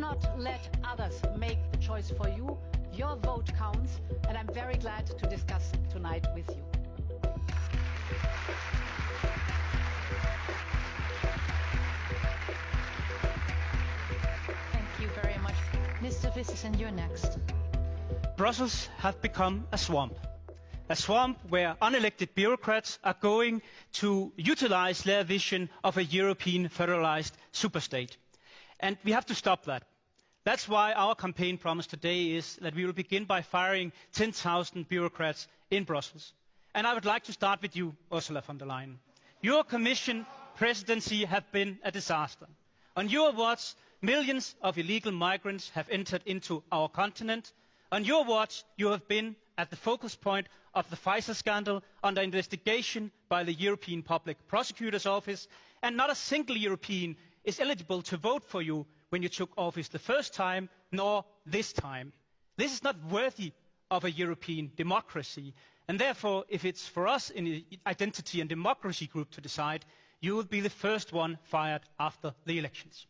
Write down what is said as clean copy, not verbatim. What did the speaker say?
not let others make the choice for you. Your vote counts, and I'm very glad to discuss tonight with you. Thank you very much. Mr. Vistisen, you're next. Brussels has become a swamp where unelected bureaucrats are going to utilize their vision of a European federalized superstate. And we have to stop that. That's why our campaign promise today is that we will begin by firing 10,000 bureaucrats in Brussels. And I would like to start with you, Ursula von der Leyen. Your Commission presidency has been a disaster. On your watch, millions of illegal migrants have entered into our continent. On your watch, you have been at the focus point of the Pfizer scandal under investigation by the European Public Prosecutor's Office, and not a single European is eligible to vote for you when you took office the first time, nor this time. This is not worthy of a European democracy, and therefore, if it's for us in the Identity and Democracy Group to decide, you will be the first one fired after the elections.